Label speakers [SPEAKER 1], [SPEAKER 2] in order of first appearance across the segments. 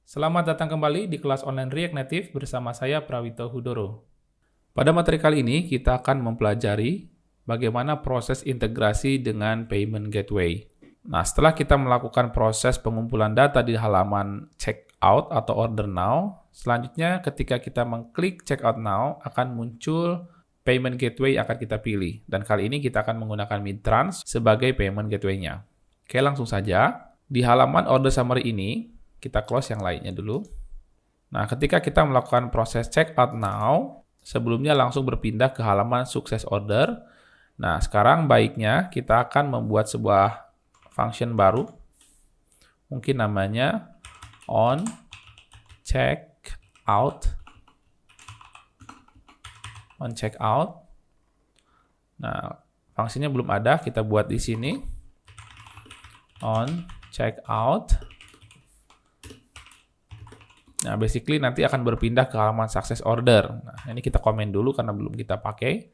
[SPEAKER 1] Selamat datang kembali di kelas online React Native bersama saya Prawito Hudoro. Pada materi kali ini kita akan mempelajari bagaimana proses integrasi dengan Payment Gateway. Nah, setelah kita melakukan proses pengumpulan data di halaman Checkout atau Order Now, selanjutnya ketika kita mengklik Checkout Now akan muncul Payment Gateway yang akan kita pilih. Dan kali ini kita akan menggunakan Midtrans sebagai Payment Gateway-nya. Oke, langsung saja. Di halaman Order Summary ini, kita close yang lainnya dulu. Nah, ketika kita melakukan proses Checkout Now, sebelumnya langsung berpindah ke halaman Sukses Order. Nah, sekarang baiknya kita akan membuat sebuah function baru. Mungkin namanya on checkout. On checkout. Nah, fungsinya belum ada, kita buat di sini. On checkout. Nah, basically nanti akan berpindah ke halaman Success Order. Nah, ini kita komen dulu karena belum kita pakai.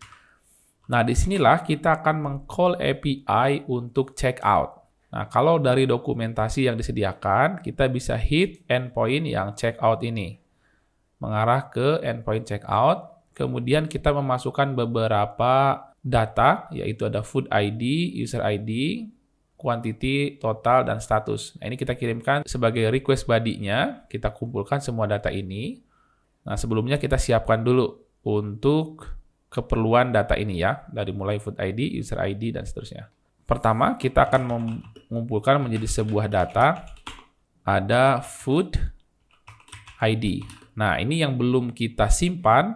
[SPEAKER 1] Nah, disinilah kita akan meng-call API untuk checkout. Nah, kalau dari dokumentasi yang disediakan, kita bisa hit endpoint yang checkout ini. Mengarah ke endpoint checkout. Kemudian kita memasukkan beberapa data, yaitu ada food ID, user ID, quantity, total, dan status. Nah, ini kita kirimkan sebagai request body-nya. Kita kumpulkan semua data ini. Nah, sebelumnya kita siapkan dulu untuk keperluan data ini ya. Dari mulai food ID, user ID, dan seterusnya. Pertama, kita akan mengumpulkan menjadi sebuah data. Ada food ID. Nah, ini yang belum kita simpan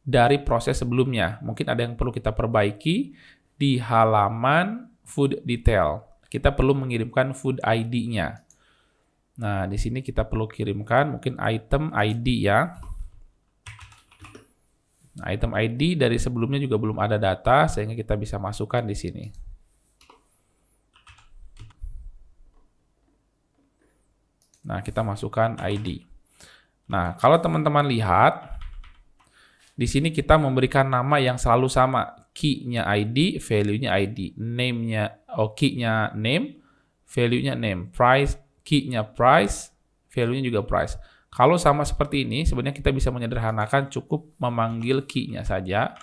[SPEAKER 1] dari proses sebelumnya. Mungkin ada yang perlu kita perbaiki di halaman food detail. Kita perlu mengirimkan food ID-nya. Nah, di sini kita perlu kirimkan mungkin item ID ya. Nah, item ID dari sebelumnya juga belum ada data, sehingga kita bisa masukkan di sini. Nah, kita masukkan ID. Nah, kalau teman-teman lihat, di sini kita memberikan nama yang selalu sama. Key-nya ID, value-nya ID. Name-nya, key-nya name, value-nya name. Price, key-nya price, value-nya juga price. Kalau sama seperti ini, sebenarnya kita bisa menyederhanakan cukup memanggil key-nya saja.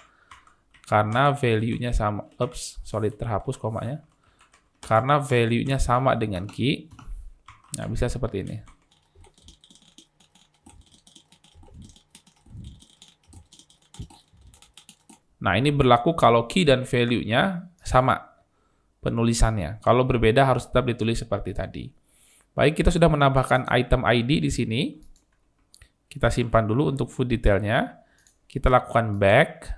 [SPEAKER 1] Karena value-nya sama. Oops, sorry, terhapus komanya. Karena value-nya sama dengan key. Nah, bisa seperti ini. Nah, ini berlaku kalau key dan value-nya sama penulisannya. Kalau berbeda harus tetap ditulis seperti tadi. Baik, kita sudah menambahkan item ID di sini. Kita simpan dulu untuk food detailnya. Kita lakukan back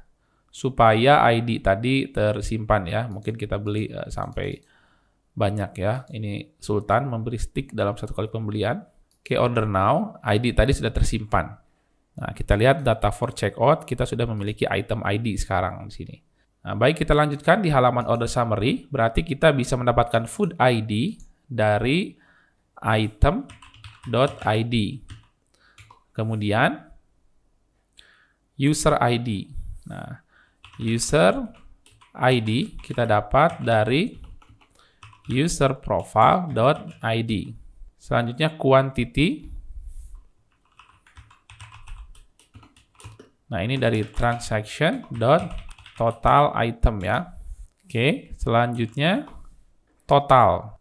[SPEAKER 1] supaya ID tadi tersimpan ya. Mungkin kita beli sampai banyak ya. Ini Sultan memberi stick dalam satu kali pembelian. Oke, order now. ID tadi sudah tersimpan. Nah, kita lihat data for checkout, kita sudah memiliki item ID sekarang di sini. Nah, baik, kita lanjutkan di halaman order summary, berarti kita bisa mendapatkan food ID dari item.id. Kemudian, user ID. Nah, user ID kita dapat dari user profile.id. Selanjutnya, quantity. Nah, ini dari transaction.total item ya. Oke, selanjutnya total.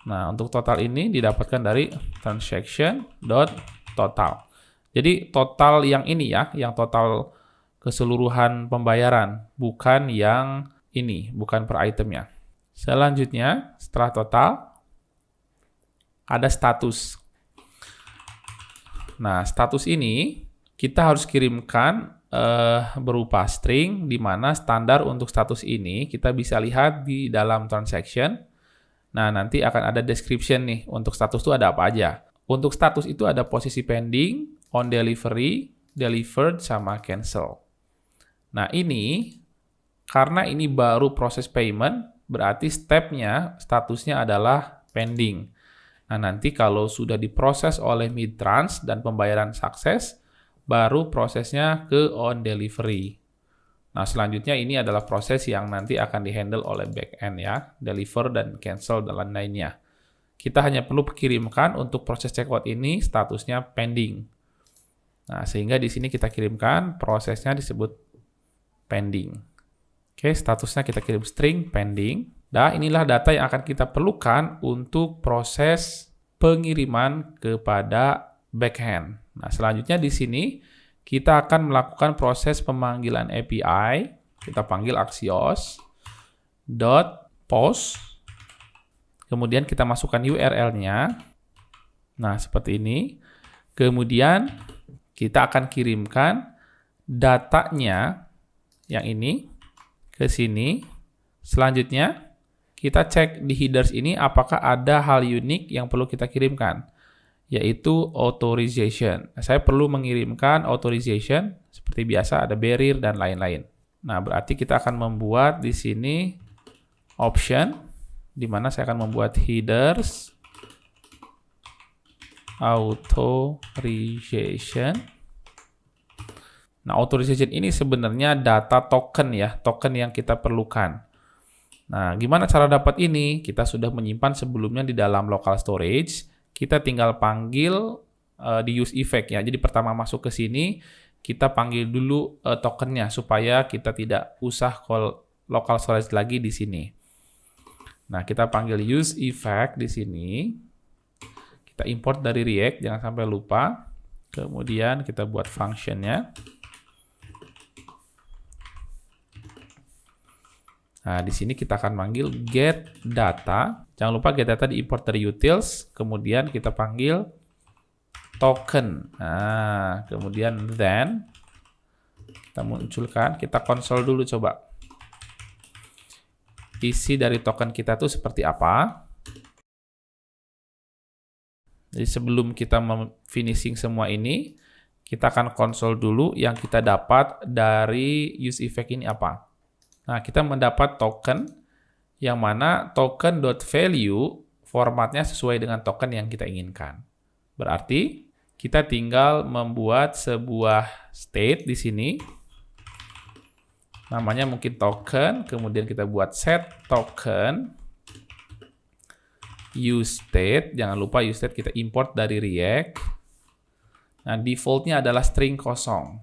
[SPEAKER 1] Nah, untuk total ini didapatkan dari transaction.total. Jadi total yang ini ya, yang total keseluruhan pembayaran, bukan yang ini, bukan per itemnya. Selanjutnya, setelah total, ada status. Nah, status ini kita harus kirimkan berupa string, di mana standar untuk status ini kita bisa lihat di dalam transaction. Nah, nanti akan ada description nih, untuk status itu ada apa aja. Untuk status itu ada posisi pending, on delivery, delivered, sama cancel. Nah, ini, karena ini baru proses payment, berarti stepnya, statusnya adalah pending. Nah, nanti kalau sudah diproses oleh Midtrans dan pembayaran sukses, baru prosesnya ke on delivery. Nah, selanjutnya ini adalah proses yang nanti akan dihandle oleh backend ya, deliver dan cancel dan lain-lainnya. kita hanya perlu kirimkan untuk proses checkout ini statusnya pending. Nah, sehingga di sini kita kirimkan prosesnya disebut pending. Oke, statusnya kita kirim string pending. Dan inilah data yang akan kita perlukan untuk proses pengiriman kepada backend. Nah, selanjutnya di sini kita akan melakukan proses pemanggilan API. Kita panggil axios.post. Kemudian kita masukkan URL-nya. Nah, seperti ini. Kemudian kita akan kirimkan datanya yang ini ke sini. Selanjutnya kita cek di headers ini apakah ada hal unik yang perlu kita kirimkan, yaitu authorization. Saya perlu mengirimkan authorization seperti biasa, ada barrier dan lain-lain. Nah, berarti kita akan membuat di sini option, di mana saya akan membuat headers authorization. Nah, authorization ini sebenarnya data token ya, token yang kita perlukan. Nah, gimana cara dapat ini? Kita sudah menyimpan sebelumnya di dalam local storage. Kita tinggal panggil di use effect ya. Jadi pertama masuk ke sini, kita panggil dulu tokennya supaya kita tidak usah call local storage lagi di sini. Nah, kita panggil use effect di sini. Kita import dari React, jangan sampai lupa. Kemudian kita buat function-nya. Nah, di sini kita akan manggil get data. Jangan lupa get data diimport dari utils. Kemudian kita panggil token. Nah, kemudian then kita munculkan, kita konsol dulu coba. Isi dari token kita tuh seperti apa. Jadi sebelum kita finishing semua ini, kita akan konsol dulu yang kita dapat dari use effect ini apa. Nah, kita mendapat token yang mana token.value formatnya sesuai dengan token yang kita inginkan. Berarti kita tinggal membuat sebuah state di sini. Namanya mungkin token, kemudian kita buat set token use state. Jangan lupa use state kita import dari React. Nah, defaultnya adalah string kosong.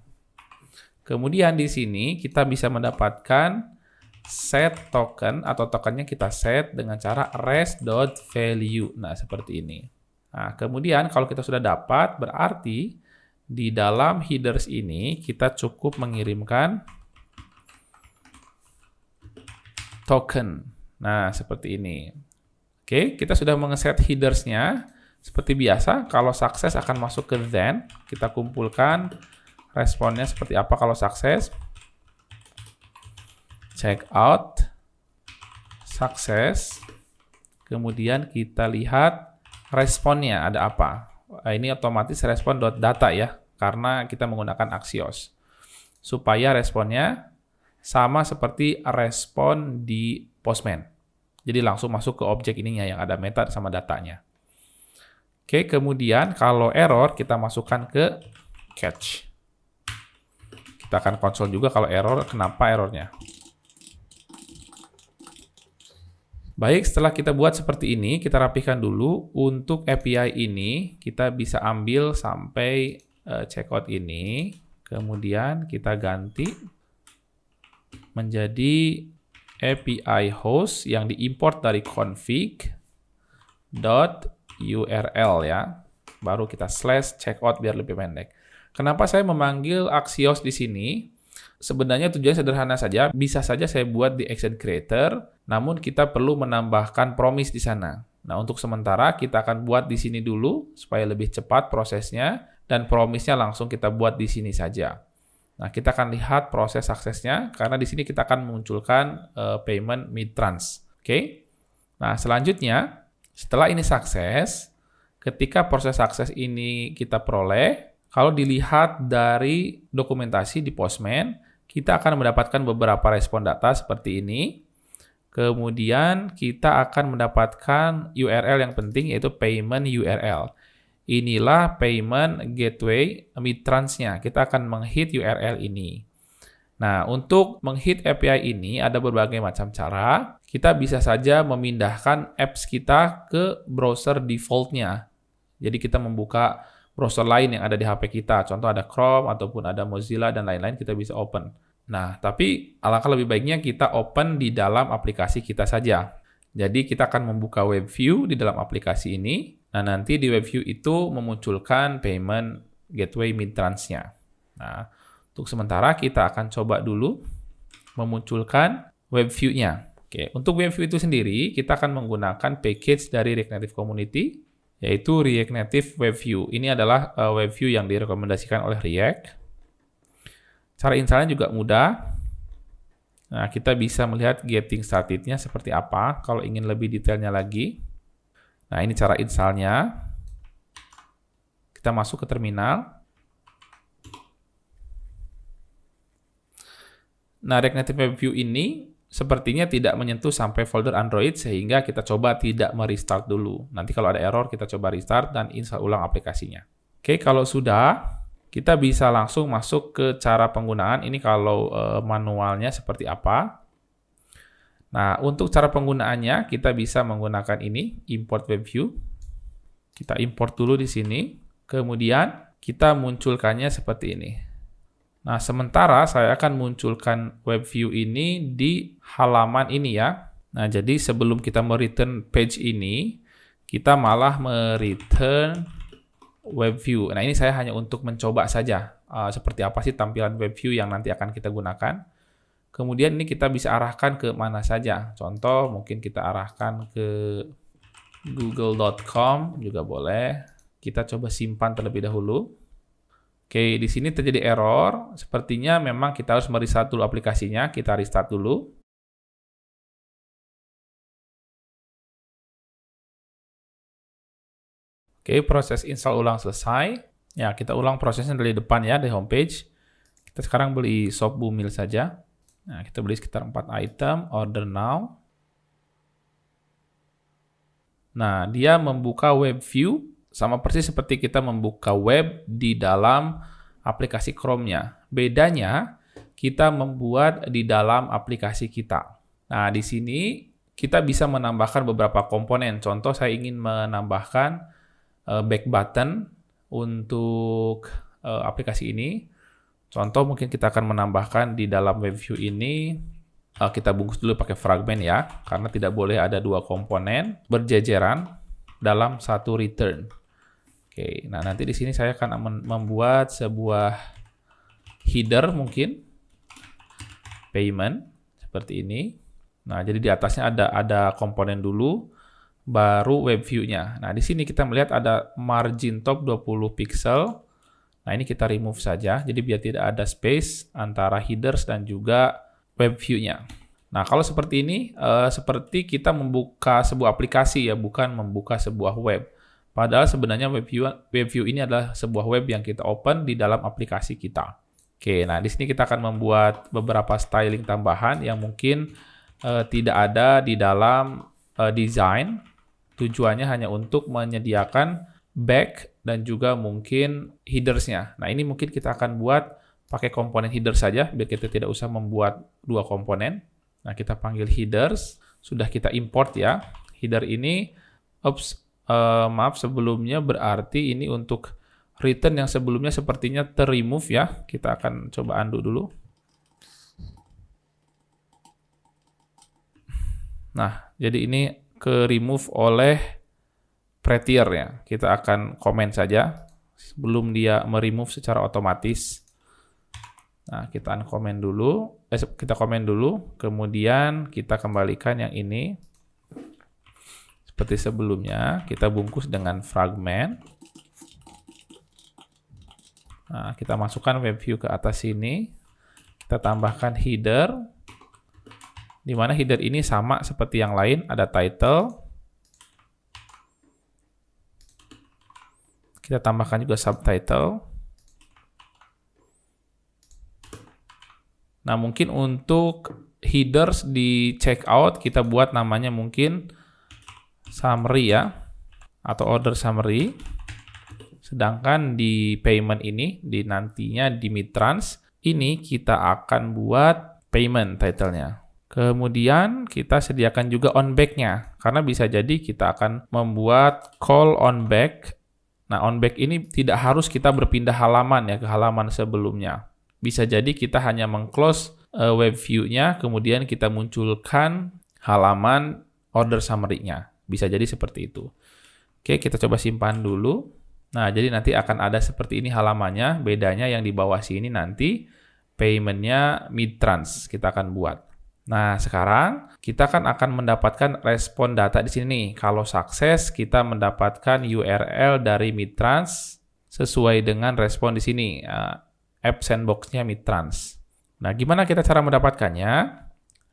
[SPEAKER 1] Kemudian di sini kita bisa mendapatkan set token atau tokennya kita set dengan cara res.value. Nah, seperti ini. Nah, kemudian kalau kita sudah dapat, berarti di dalam headers ini kita cukup mengirimkan token. Nah, seperti ini. Oke, kita sudah mengeset headers-nya. Seperti biasa, kalau sukses akan masuk ke then. Kita kumpulkan responnya seperti apa kalau sukses. Check out, sukses. Kemudian kita lihat responnya ada apa. Ini otomatis respon.data ya, karena kita menggunakan Axios. Supaya responnya sama seperti respon di Postman. Jadi langsung masuk ke objek ininya yang ada meta sama datanya. Oke, kemudian kalau error kita masukkan ke catch. Kita akan konsol juga kalau error, kenapa errornya. Baik, setelah kita buat seperti ini, kita rapikan dulu. Untuk API ini, kita bisa ambil sampai checkout ini. Kemudian kita ganti menjadi API host yang diimport dari config.url ya. Baru kita /checkout biar lebih pendek. Kenapa saya memanggil Axios di sini? Sebenarnya tujuannya sederhana saja. Bisa saja saya buat di action creator, namun kita perlu menambahkan promise di sana. Nah, untuk sementara kita akan buat di sini dulu supaya lebih cepat prosesnya, dan promise-nya langsung kita buat di sini saja. Nah, kita akan lihat proses suksesnya karena di sini kita akan memunculkan payment mid-trans. Oke. Nah, selanjutnya setelah ini sukses, ketika proses sukses ini kita peroleh, kalau dilihat dari dokumentasi di Postman, kita akan mendapatkan beberapa respon data seperti ini. Kemudian kita akan mendapatkan URL yang penting yaitu payment URL. Inilah payment gateway mid-trans-nya. Kita akan menghit URL ini. Nah, untuk menghit API ini ada berbagai macam cara. Kita bisa saja memindahkan apps kita ke browser default-nya. Jadi kita membuka browser lain yang ada di HP kita. Contoh ada Chrome ataupun ada Mozilla dan lain-lain, kita bisa open. Nah, tapi alangkah lebih baiknya kita open di dalam aplikasi kita saja. Jadi kita akan membuka web view di dalam aplikasi ini. Nah, nanti di web view itu memunculkan payment gateway Midtrans-nya. Nah, untuk sementara kita akan coba dulu memunculkan web view-nya. Oke, untuk web view itu sendiri kita akan menggunakan package dari React Native Community, yaitu React Native Web View. Ini adalah web view yang direkomendasikan oleh React. Cara installnya juga mudah. Nah, kita bisa melihat getting started-nya seperti apa kalau ingin lebih detailnya lagi. Nah, ini cara installnya. Kita masuk ke terminal. Nah, React Native Web View ini sepertinya tidak menyentuh sampai folder Android, sehingga kita coba tidak merestart dulu. Nanti kalau ada error, kita coba restart dan install ulang aplikasinya. Oke, kalau sudah, kita bisa langsung masuk ke cara penggunaan. Ini kalau manualnya seperti apa. Nah, untuk cara penggunaannya, kita bisa menggunakan ini, import web view. Kita import dulu di sini. Kemudian, kita munculkannya seperti ini. Nah, sementara saya akan munculkan web view ini di halaman ini ya. Nah, jadi sebelum kita mereturn page ini, kita malah mereturn web view. Nah, ini saya hanya untuk mencoba saja seperti apa sih tampilan web view yang nanti akan kita gunakan. Kemudian ini kita bisa arahkan ke mana saja. Contoh, mungkin kita arahkan ke google.com juga boleh. Kita coba simpan terlebih dahulu. Oke, di sini terjadi error. Sepertinya memang kita harus merestart dulu aplikasinya. Kita restart dulu. Oke, proses install ulang selesai. Ya, kita ulang prosesnya dari depan ya, dari homepage. Kita sekarang beli sop bumil saja. Nah, kita beli sekitar 4 item, order now. Nah, dia membuka web view. Sama persis seperti kita membuka web di dalam aplikasi Chrome-nya. Bedanya, kita membuat di dalam aplikasi kita. Nah, di sini kita bisa menambahkan beberapa komponen. Contoh, saya ingin menambahkan back button untuk aplikasi ini. Contoh, mungkin kita akan menambahkan di dalam web view ini, kita bungkus dulu pakai fragment ya, karena tidak boleh ada dua komponen berjejeran dalam satu return. Oke, nah nanti di sini saya akan membuat sebuah header mungkin payment seperti ini. Nah, jadi di atasnya ada komponen dulu, baru web view-nya. Nah, di sini kita melihat ada margin top 20 pixel. Nah, ini kita remove saja, jadi biar tidak ada space antara headers dan juga web view-nya. Nah, kalau seperti ini, seperti kita membuka sebuah aplikasi ya, bukan membuka sebuah web. Padahal sebenarnya web view ini adalah sebuah web yang kita open di dalam aplikasi kita. Oke, nah di sini kita akan membuat beberapa styling tambahan yang mungkin tidak ada di dalam desain. Tujuannya hanya untuk menyediakan back dan juga mungkin headers-nya. Nah, ini mungkin kita akan buat pakai komponen header saja, biar kita tidak usah membuat dua komponen. Nah, kita panggil headers, sudah kita import ya. Header ini, maaf sebelumnya berarti ini untuk return yang sebelumnya sepertinya ter-remove ya. Kita akan coba undo dulu. Nah, jadi ini ke-remove oleh Prettier ya. Kita akan komen saja sebelum dia meremove secara otomatis. Nah, kita uncomment dulu, kita komen dulu, kemudian kita kembalikan yang ini. Seperti sebelumnya, kita bungkus dengan fragment. Nah, kita masukkan web view ke atas sini. Kita tambahkan header. Di mana header ini sama seperti yang lain, ada title. Kita tambahkan juga subtitle. Nah, mungkin untuk headers di checkout, kita buat namanya mungkin summary ya, atau order summary. Sedangkan di payment ini, di nantinya di Midtrans, ini kita akan buat payment title-nya. Kemudian kita sediakan juga on back-nya, karena bisa jadi kita akan membuat call on back. Nah, on back ini tidak harus kita berpindah halaman ya ke halaman sebelumnya. Bisa jadi kita hanya meng-close web view-nya, kemudian kita munculkan halaman order summary-nya. Bisa jadi seperti itu. Oke, kita coba simpan dulu. Nah, jadi nanti akan ada seperti ini halamannya. Bedanya yang di bawah sini nanti payment-nya mid-trans kita akan buat. Nah, sekarang kita akan mendapatkan respon data di sini. Kalau sukses, kita mendapatkan URL dari mid-trans sesuai dengan respon di sini. App sandbox-nya mid-trans. Nah, gimana kita cara mendapatkannya?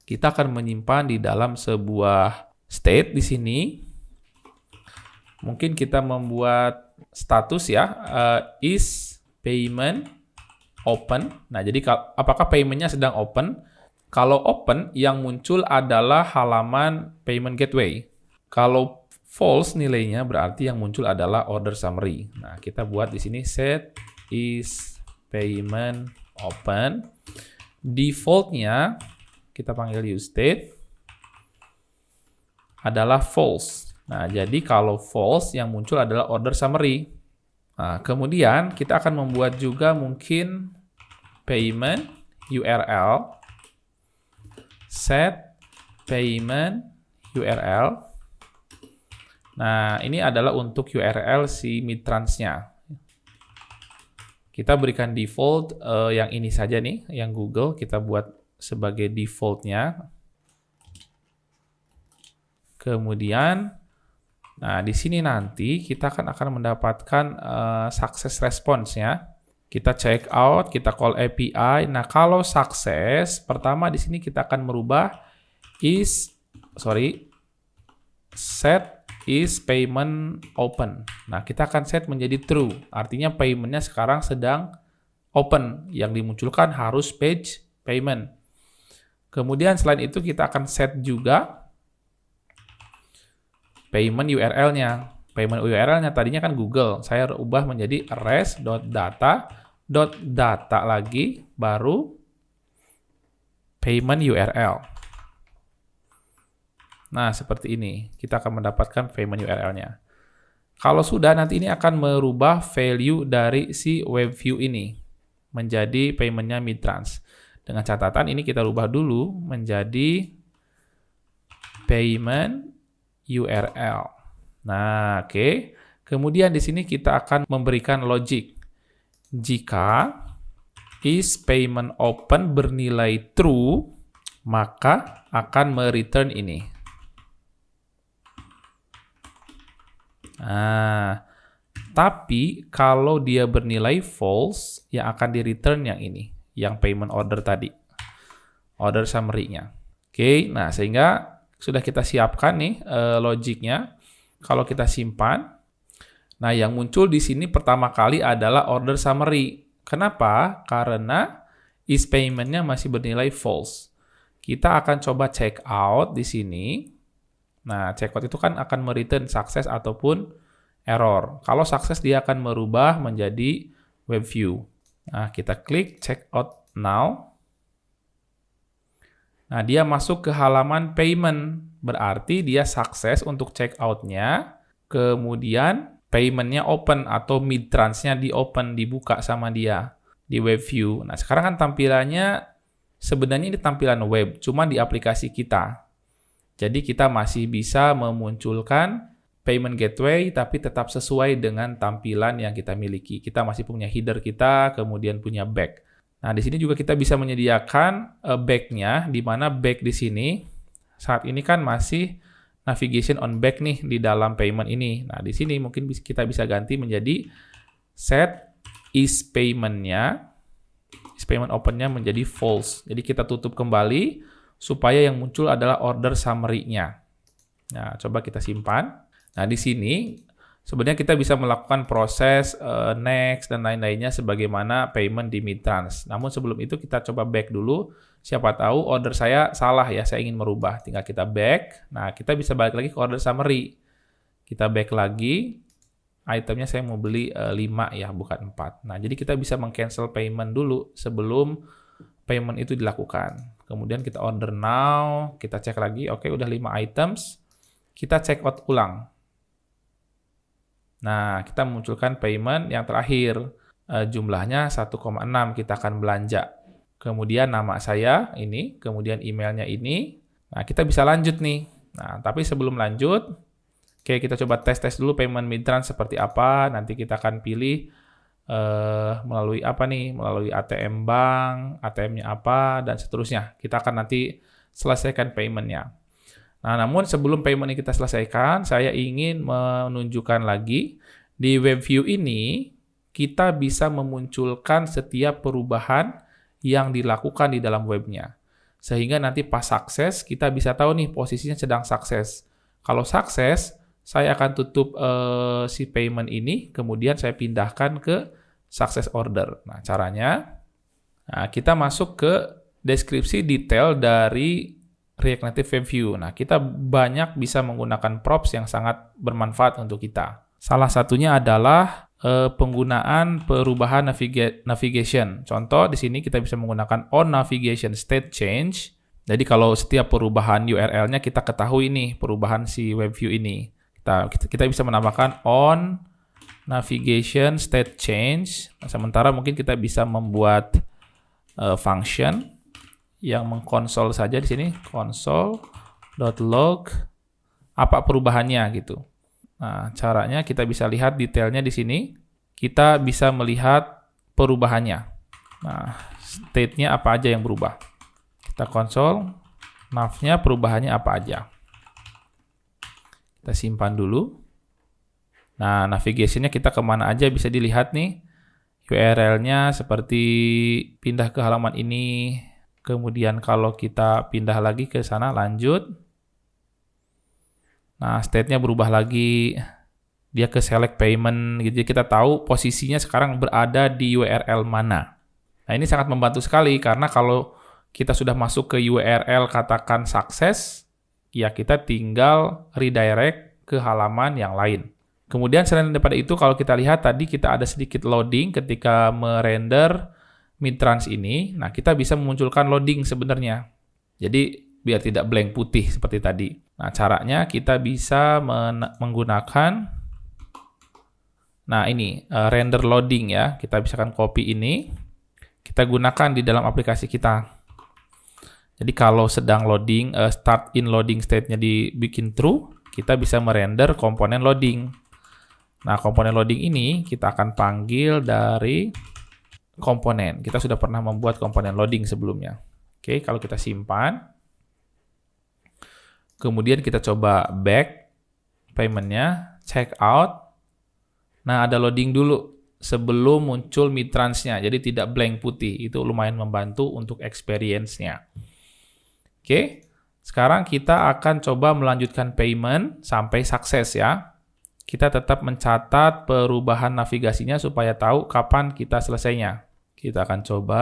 [SPEAKER 1] Kita akan menyimpan di dalam sebuah state di sini. Mungkin kita membuat status ya, is payment open. Nah, jadi apakah payment-nya sedang open? Kalau open, yang muncul adalah halaman payment gateway. Kalau false nilainya berarti yang muncul adalah order summary. Nah, kita buat di sini set is payment open. Default-nya kita panggil useState adalah false. Nah, jadi kalau false yang muncul adalah order summary. Nah, kemudian kita akan membuat juga mungkin payment URL set payment URL. Nah, ini adalah untuk URL si mid-trans-nya. Kita berikan default yang ini saja nih, yang Google kita buat sebagai default-nya. Kemudian, nah di sini nanti kita akan mendapatkan success response-nya. Kita check out, kita call API. Nah, kalau sukses, pertama di sini kita akan merubah set is payment open. Nah, kita akan set menjadi true. Artinya payment-nya sekarang sedang open. Yang dimunculkan harus page payment. Kemudian selain itu kita akan set juga payment URL-nya. Payment URL-nya tadinya kan Google. Saya ubah menjadi res.data lagi, baru payment URL. Nah, seperti ini. Kita akan mendapatkan payment URL-nya. Kalau sudah, nanti ini akan merubah value dari si web view ini menjadi payment-nya mid-trans. Dengan catatan ini kita rubah dulu menjadi payment URL. Nah, oke. Kemudian di sini kita akan memberikan logic. Jika is payment open bernilai true, maka akan mereturn ini. Nah, tapi kalau dia bernilai false, yang akan di-return yang ini, yang payment order tadi. Order summary-nya. Oke, nah sehingga sudah kita siapkan nih logiknya. Kalau kita simpan, nah yang muncul di sini pertama kali adalah order summary. Kenapa? Karena is payment-nya masih bernilai false. Kita akan coba check out di sini. Nah, check out itu kan akan mereturn sukses ataupun error. Kalau sukses dia akan merubah menjadi web view. Nah, kita klik check out now. Nah, dia masuk ke halaman payment. Berarti dia sukses untuk check out-nya. Kemudian payment-nya open atau mid-trans-nya dibuka sama dia di web view. Nah, sekarang kan tampilannya sebenarnya ini tampilan web, cuma di aplikasi kita. Jadi kita masih bisa memunculkan payment gateway tapi tetap sesuai dengan tampilan yang kita miliki. Kita masih punya header kita, kemudian punya back. Nah, di sini juga kita bisa menyediakan back-nya, di mana back di sini saat ini kan masih navigation on back nih di dalam payment ini. Nah, di sini mungkin kita bisa ganti menjadi set is payment-nya, is payment open-nya menjadi false. Jadi kita tutup kembali supaya yang muncul adalah order summary-nya. Nah, coba kita simpan. Nah, di sini sebenarnya kita bisa melakukan proses next dan lain-lainnya sebagaimana payment di mid-trans. Namun sebelum itu kita coba back dulu. Siapa tahu order saya salah ya, saya ingin merubah. Tinggal kita back. Nah, kita bisa balik lagi ke order summary. Kita back lagi. itemnya saya mau beli 5 ya, bukan 4. Nah, jadi kita bisa meng-cancel payment dulu sebelum payment itu dilakukan. Kemudian kita order now, kita cek lagi, oke udah 5 items, kita check out ulang. Nah, kita munculkan payment yang terakhir, jumlahnya 1,6, kita akan belanja. Kemudian nama saya ini, kemudian emailnya ini. Nah, kita bisa lanjut nih. Nah, tapi sebelum lanjut, oke, kita coba tes dulu payment Midtrans seperti apa. Nanti kita akan pilih melalui apa nih? Melalui ATM bank, ATM-nya apa, dan seterusnya. Kita akan nanti selesaikan payment-nya. Nah, namun sebelum payment ini kita selesaikan, saya ingin menunjukkan lagi di web view ini, kita bisa memunculkan setiap perubahan yang dilakukan di dalam webnya. Sehingga nanti pas sukses, kita bisa tahu nih posisinya sedang sukses. Kalau sukses, saya akan tutup si payment ini, kemudian saya pindahkan ke success order. Nah, caranya, kita masuk ke deskripsi detail dari React Native Web View. Nah, kita banyak bisa menggunakan props yang sangat bermanfaat untuk kita. Salah satunya adalah penggunaan perubahan navigation. Contoh di sini kita bisa menggunakan on navigation state change. Jadi kalau setiap perubahan URL-nya kita ketahui nih perubahan si web view ini. Kita bisa menambahkan on navigation state change. Nah, sementara mungkin kita bisa membuat function yang mengkonsol saja di sini console.log apa perubahannya gitu. Nah, caranya kita bisa lihat detailnya di sini. Kita bisa melihat perubahannya. Nah, state-nya apa aja yang berubah. Kita konsol, nav-nya perubahannya apa aja. Kita simpan dulu. Nah, navigation-nya kita kemana aja bisa dilihat nih. URL-nya seperti pindah ke halaman ini. Kemudian kalau kita pindah lagi ke sana, lanjut. Nah, state-nya berubah lagi, dia ke select payment, gitu. Jadi kita tahu posisinya sekarang berada di URL mana. Nah, ini sangat membantu sekali, karena kalau kita sudah masuk ke URL katakan sukses, ya kita tinggal redirect ke halaman yang lain. Kemudian selain daripada itu, kalau kita lihat tadi kita ada sedikit loading ketika merender Midtrans ini. Nah, kita bisa memunculkan loading sebenarnya. Jadi, biar tidak blank putih seperti tadi. Nah, caranya kita bisa menggunakan ini render loading ya. Kita bisa copy ini, kita gunakan di dalam aplikasi kita. Jadi kalau sedang loading, start in loading state-nya dibikin true, kita bisa merender komponen loading. Nah, komponen loading ini kita akan panggil dari komponen. Kita sudah pernah membuat komponen loading sebelumnya. Oke, kalau kita simpan, kemudian kita coba back payment-nya, check out. Nah, ada loading dulu sebelum muncul Midtrans-nya. Jadi tidak blank putih. Itu lumayan membantu untuk experience-nya. Oke, sekarang kita akan coba melanjutkan payment sampai sukses ya. Kita tetap mencatat perubahan navigasinya supaya tahu kapan kita selesainya. Kita akan coba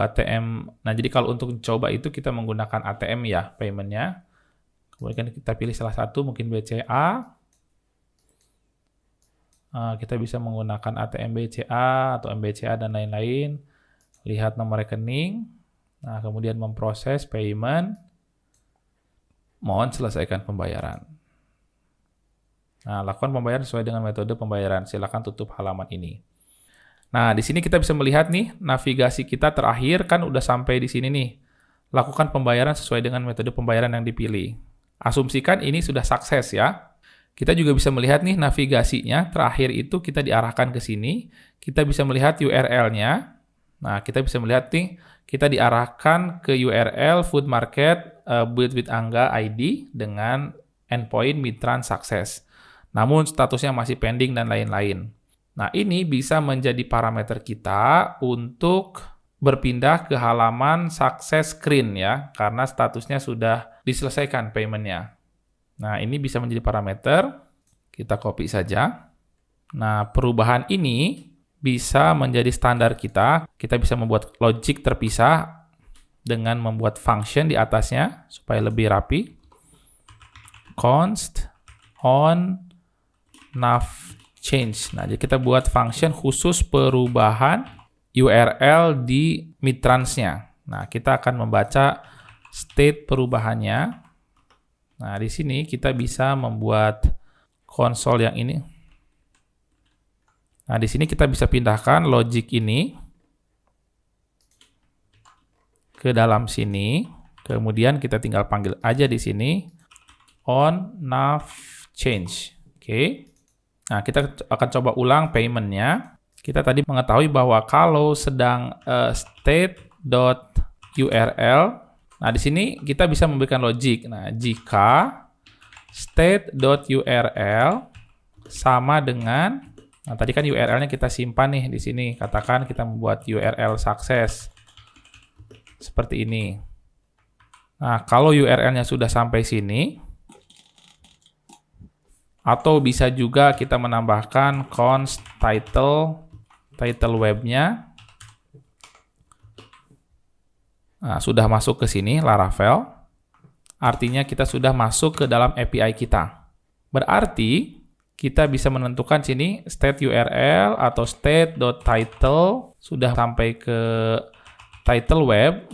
[SPEAKER 1] ATM. Nah, jadi kalau untuk coba itu kita menggunakan ATM ya payment-nya. Kemudian kita pilih salah satu, mungkin BCA. Kita bisa menggunakan ATM BCA atau MBCA dan lain-lain. Lihat nomor rekening. Nah, kemudian memproses payment. Mohon selesaikan pembayaran. Nah, lakukan pembayaran sesuai dengan metode pembayaran. Silakan tutup halaman ini. Nah, di sini kita bisa melihat nih, navigasi kita terakhir kan udah sampai di sini nih. Lakukan pembayaran sesuai dengan metode pembayaran yang dipilih. Asumsikan ini sudah sukses ya. Kita juga bisa melihat nih navigasinya, terakhir itu kita diarahkan ke sini. Kita bisa melihat URL-nya. Nah, kita bisa melihat nih, kita diarahkan ke URL Food Market Build with Angga ID dengan endpoint Midtrans Success. Namun statusnya masih pending dan lain-lain. Nah, ini bisa menjadi parameter kita untuk berpindah ke halaman success screen ya, karena statusnya sudah diselesaikan payment-nya. Nah, ini bisa menjadi parameter. Kita copy saja. Nah, perubahan ini bisa menjadi standar kita. Kita bisa membuat logic terpisah dengan membuat function di atasnya supaya lebih rapi. Const on nav change. Nah, jadi kita buat function khusus perubahan URL di Midtrans-nya. Nah, kita akan membaca state perubahannya. Nah, di sini kita bisa membuat konsol yang ini. Nah, di sini kita bisa pindahkan logic ini ke dalam sini. Kemudian kita tinggal panggil aja di sini on nav change. Oke. Nah, kita akan coba ulang payment-nya. Kita tadi mengetahui bahwa kalau sedang state.url, nah di sini kita bisa memberikan logic. Nah, jika state.url sama dengan, nah tadi kan URL-nya kita simpan nih di sini. Katakan kita membuat URL success seperti ini. Nah, kalau URL-nya sudah sampai sini, atau bisa juga kita menambahkan const title webnya. Nah, sudah masuk ke sini Laravel. Artinya kita sudah masuk ke dalam API kita. Berarti kita bisa menentukan sini state URL atau state.title sudah sampai ke title web.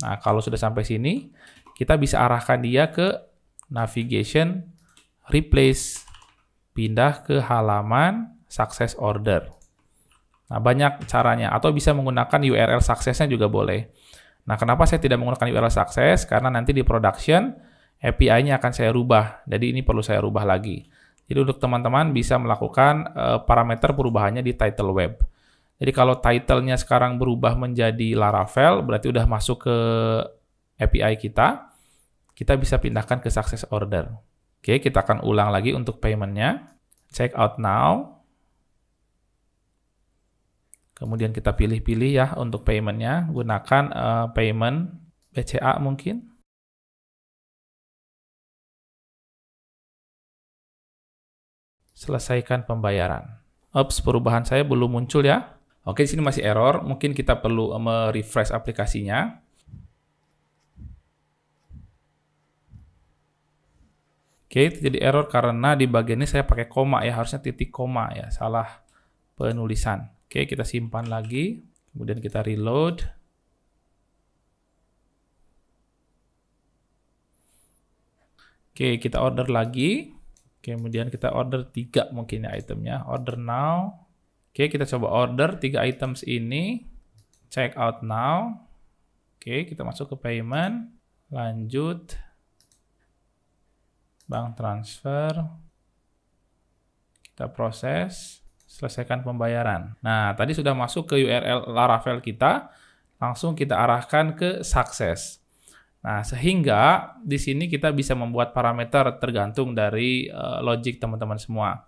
[SPEAKER 1] Nah, kalau sudah sampai sini, kita bisa arahkan dia ke navigation replace, pindah ke halaman success order. Nah, banyak caranya, atau bisa menggunakan URL success-nya juga boleh. Nah, kenapa saya tidak menggunakan URL success? Karena nanti di production, API-nya akan saya rubah. Jadi ini perlu saya rubah lagi. Jadi untuk teman-teman bisa melakukan parameter perubahannya di title web. Jadi kalau title-nya sekarang berubah menjadi Laravel, berarti udah masuk ke API kita bisa pindahkan ke success order. Oke, kita akan ulang lagi untuk payment-nya. Check out now. Kemudian kita pilih-pilih ya untuk payment-nya. Gunakan payment BCA mungkin. Selesaikan pembayaran. Ups, perubahan saya belum muncul ya. Oke, di sini masih error. Mungkin kita perlu merefresh aplikasinya. Oke, jadi error karena di bagian ini saya pakai koma ya, harusnya titik koma ya, salah penulisan. Oke, kita simpan lagi, kemudian kita reload. Oke, kita order lagi. Kemudian kita order 3 mungkin ya itemnya, order now. Oke, kita coba order 3 items ini, check out now. Oke, kita masuk ke payment, lanjut. Bank transfer, kita proses, selesaikan pembayaran. Nah, tadi sudah masuk ke URL Laravel kita, langsung kita arahkan ke success. Nah, sehingga di sini kita bisa membuat parameter tergantung dari logic teman-teman semua.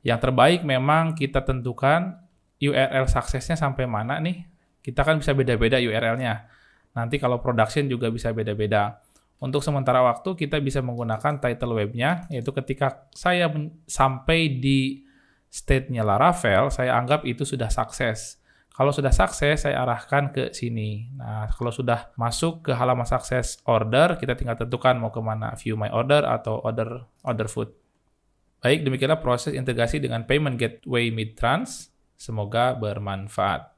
[SPEAKER 1] Yang terbaik memang kita tentukan URL success-nya sampai mana nih. Kita kan bisa beda-beda URL-nya. Nanti kalau production juga bisa beda-beda. Untuk sementara waktu kita bisa menggunakan title webnya, yaitu ketika saya sampai di state-nya Laravel, saya anggap itu sudah sukses. Kalau sudah sukses, saya arahkan ke sini. Nah, kalau sudah masuk ke halaman success order, kita tinggal tentukan mau kemana, view my order atau order food. Baik, demikianlah proses integrasi dengan payment gateway Midtrans. Semoga bermanfaat.